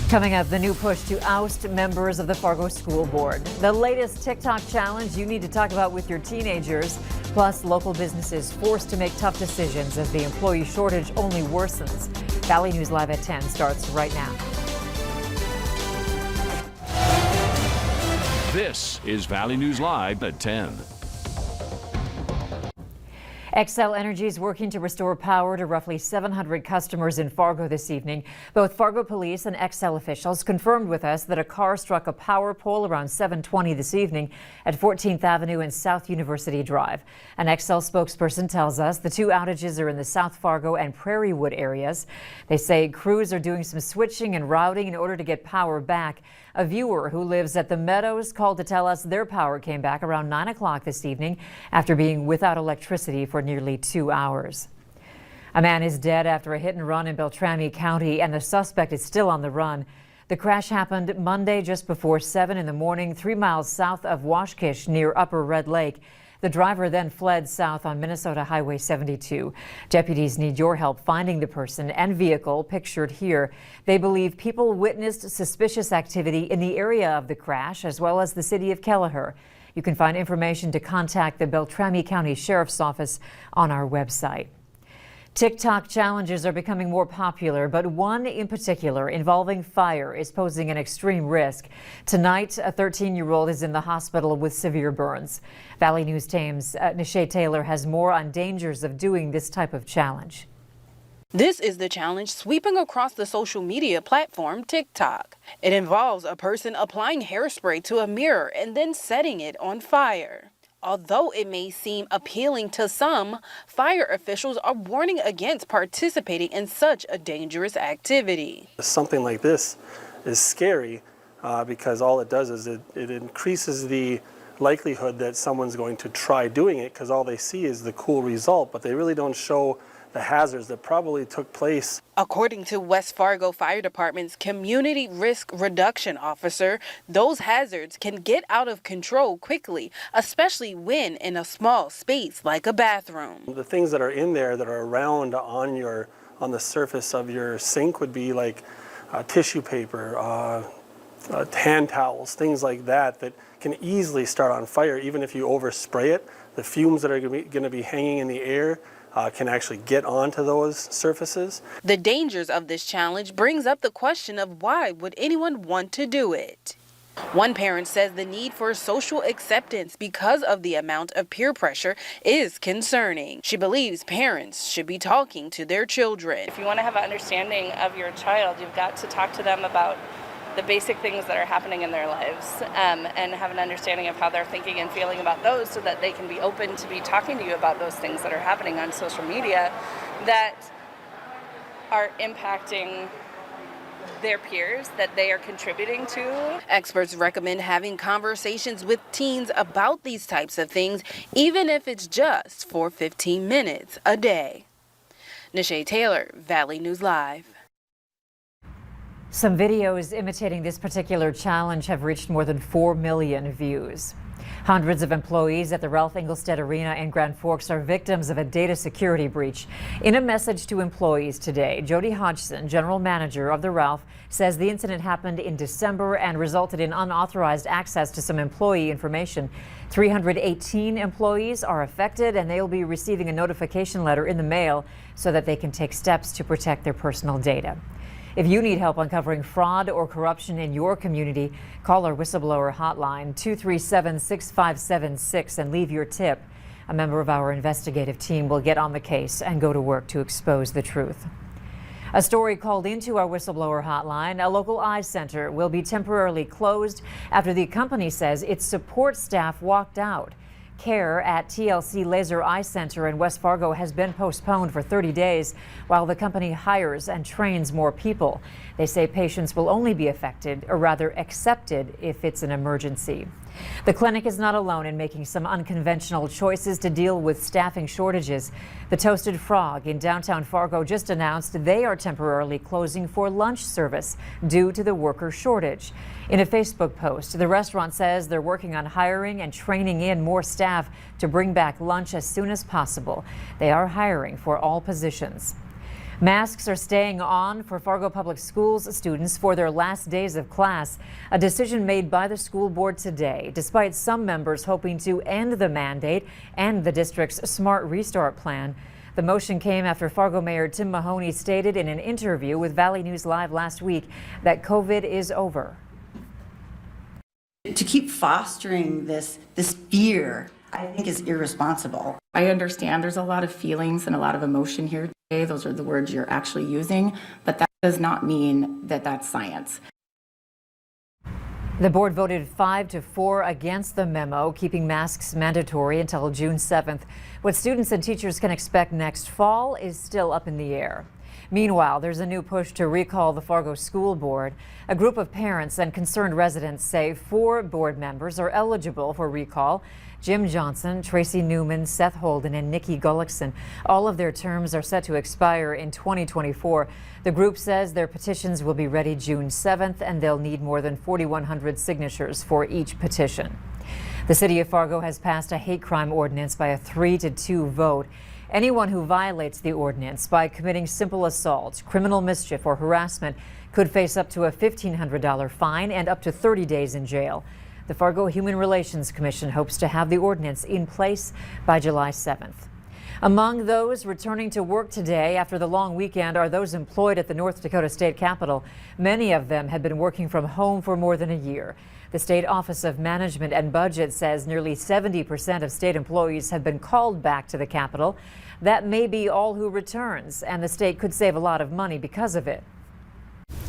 Coming up, the new push to oust members of the Fargo School Board. The latest TikTok challenge you need to talk about with your teenagers. Plus, local businesses forced to make tough decisions as the employee shortage only worsens. Valley News Live at 10 starts right now. This is Valley News Live at 10. Xcel Energy is working to restore power to roughly 700 customers in Fargo this evening. Both Fargo police and Xcel officials confirmed with us that a car struck a power pole around 7:20 this evening at 14th Avenue and South University Drive. An Xcel spokesperson tells us the two outages are in the South Fargo and Prairie Wood areas. They say crews are doing some switching and routing in order to get power back. A viewer who lives at the Meadows called to tell us their power came back around 9 o'clock this evening after being without electricity for nearly 2 hours. A man is dead after a hit and run in Beltrami County, and the suspect is still on the run. The crash happened Monday just before 7 in the morning, 3 miles south of Washkish near Upper Red Lake. The driver then fled south on Minnesota Highway 72. Deputies need your help finding the person and vehicle pictured here. They believe people witnessed suspicious activity in the area of the crash, as well as the city of Kelleher. You can find information to contact the Beltrami County Sheriff's Office on our website. TikTok challenges are becoming more popular, but one in particular involving fire is posing an extreme risk. Tonight, a 13-year-old is in the hospital with severe burns. Valley News Times' Nishay Taylor has more on dangers of doing this type of challenge. This is the challenge sweeping across the social media platform TikTok. It involves a person applying hairspray to a mirror and then setting it on fire. Although it may seem appealing to some, fire officials are warning against participating in such a dangerous activity. Something like this is scary because all it does is it increases the likelihood that someone's going to try doing it because all they see is the cool result, but they really don't show the hazards that probably took place. According to West Fargo Fire Department's Community Risk Reduction Officer, those hazards can get out of control quickly, especially when in a small space like a bathroom. The things that are in there that are around on the surface of your sink would be like tissue paper, hand towels, things like that can easily start on fire even if you overspray it. The fumes that are going to be hanging in the air can actually get onto those surfaces. The dangers of this challenge brings up the question of why would anyone want to do it? One parent says the need for social acceptance because of the amount of peer pressure is concerning. She believes parents should be talking to their children. If you want to have an understanding of your child, you've got to talk to them about the basic things that are happening in their lives and have an understanding of how they're thinking and feeling about those so that they can be open to be talking to you about those things that are happening on social media that are impacting their peers, that they are contributing to. Experts recommend having conversations with teens about these types of things, even if it's just for 15 minutes a day. Nishay Taylor, Valley News Live. Some videos imitating this particular challenge have reached more than 4 million views. Hundreds of employees at the Ralph Engelstead Arena in Grand Forks are victims of a data security breach. In a message to employees today, Jody Hodgson, general manager of the Ralph, says the incident happened in December and resulted in unauthorized access to some employee information. 318 employees are affected, and they will be receiving a notification letter in the mail so that they can take steps to protect their personal data. If you need help uncovering fraud or corruption in your community, call our Whistleblower Hotline 237-6576 and leave your tip. A member of our investigative team will get on the case and go to work to expose the truth. A story called into our Whistleblower Hotline: a local eye center will be temporarily closed after the company says its support staff walked out. Care at TLC Laser Eye Center in West Fargo has been postponed for 30 days while the company hires and trains more people. They say patients will only be affected, or rather accepted, if it's an emergency. The clinic is not alone in making some unconventional choices to deal with staffing shortages. The Toasted Frog in downtown Fargo just announced they are temporarily closing for lunch service due to the worker shortage. In a Facebook post, the restaurant says they're working on hiring and training in more staff to bring back lunch as soon as possible. They are hiring for all positions. Masks are staying on for Fargo Public Schools students for their last days of class, a decision made by the school board today, despite some members hoping to end the mandate and the district's Smart Restart plan. The motion came after Fargo Mayor Tim Mahoney stated in an interview with Valley News Live last week that COVID is over. To keep fostering this fear, I think, is irresponsible. I understand there's a lot of feelings and a lot of emotion here today. Those are the words you're actually using, but that does not mean that that's science. The board voted 5-4 against the memo, keeping masks mandatory until June 7th. What students and teachers can expect next fall is still up in the air. Meanwhile, there's a new push to recall the Fargo School Board. A group of parents and concerned residents say 4 board members are eligible for recall. Jim Johnson, Tracy Newman, Seth Holden, and Nikki Gullickson. All of their terms are set to expire in 2024. The group says their petitions will be ready June 7th, and they'll need more than 4,100 signatures for each petition. The city of Fargo has passed a hate crime ordinance by a 3-2 vote. Anyone who violates the ordinance by committing simple assault, criminal mischief, or harassment could face up to a $1,500 fine and up to 30 days in jail. The Fargo Human Relations Commission hopes to have the ordinance in place by July 7th. Among those returning to work today after the long weekend are those employed at the North Dakota State Capitol. Many of them had been working from home for more than a year. The State Office of Management and Budget says nearly 70% of state employees have been called back to the Capitol. That may be all who returns, and the state could save a lot of money because of it.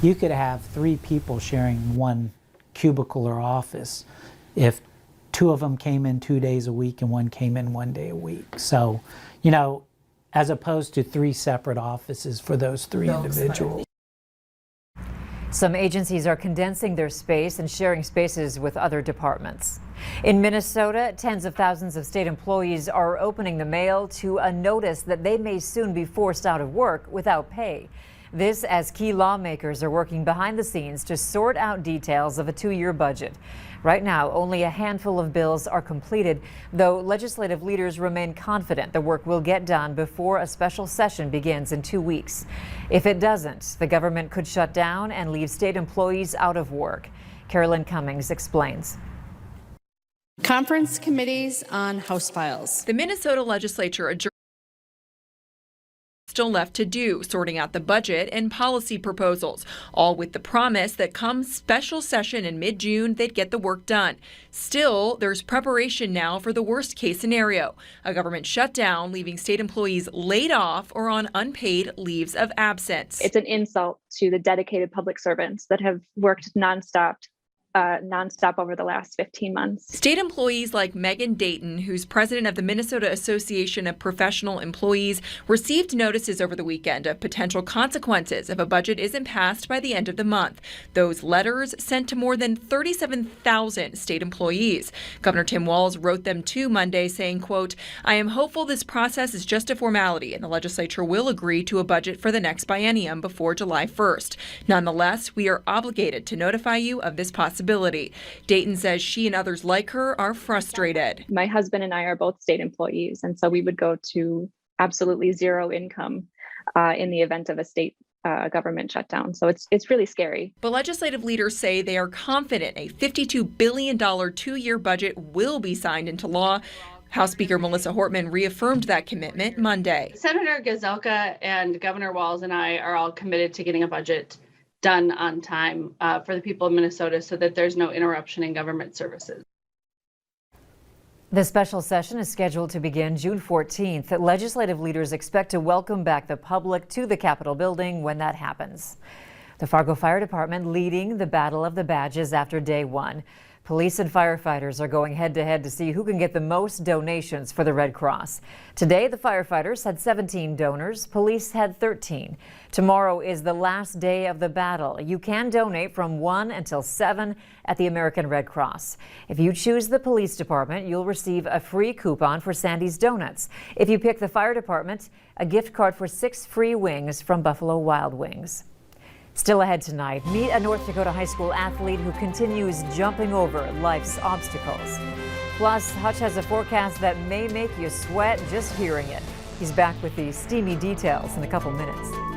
You could have 3 people sharing one cubicle or office if 2 of them came in 2 days a week and 1 came in 1 day a week. So, you know, as opposed to 3 separate offices for those 3 individuals. Some agencies are condensing their space and sharing spaces with other departments. In Minnesota, tens of thousands of state employees are opening the mail to a notice that they may soon be forced out of work without pay. This as key lawmakers are working behind the scenes to sort out details of a 2-year budget. Right now, only a handful of bills are completed, though legislative leaders remain confident the work will get done before a special session begins in 2 weeks. If it doesn't, the government could shut down and leave state employees out of work. Carolyn Cummings explains. Conference committees on House files. The Minnesota legislature adjourned. Still left to do, sorting out the budget and policy proposals, all with the promise that come special session in mid-June, they'd get the work done. Still, there's preparation now for the worst case scenario, a government shutdown, leaving state employees laid off or on unpaid leaves of absence. It's an insult to the dedicated public servants that have worked nonstop over the last 15 months. State employees like Megan Dayton, who's president of the Minnesota Association of Professional Employees, received notices over the weekend of potential consequences if a budget isn't passed by the end of the month. Those letters sent to more than 37,000 state employees. Governor Tim Walz wrote them too Monday saying, quote, "I am hopeful this process is just a formality and the legislature will agree to a budget for the next biennium before July 1st. Nonetheless, we are obligated to notify you of this possibility." Dayton says she and others like her are frustrated. My husband and I are both state employees, and so we would go to absolutely zero income in the event of a state government shutdown. So it's really scary. But legislative leaders say they are confident a $52 billion 2-year budget will be signed into law. House Speaker Melissa Hortman reaffirmed that commitment Monday. Senator Gazelka and Governor Walz and I are all committed to getting a budget done on time for the people of Minnesota so that there's no interruption in government services. The special session is scheduled to begin June 14th. Legislative leaders expect to welcome back the public to the Capitol building when that happens. The Fargo Fire Department leading the Battle of the Badges after day 1. Police and firefighters are going head-to-head to see who can get the most donations for the Red Cross. Today, the firefighters had 17 donors. Police had 13. Tomorrow is the last day of the battle. You can donate from 1 until 7 at the American Red Cross. If you choose the police department, you'll receive a free coupon for Sandy's Donuts. If you pick the fire department, a gift card for 6 free wings from Buffalo Wild Wings. Still ahead tonight, meet a North Dakota high school athlete who continues jumping over life's obstacles. Plus, Hutch has a forecast that may make you sweat just hearing it. He's back with the steamy details in a couple minutes.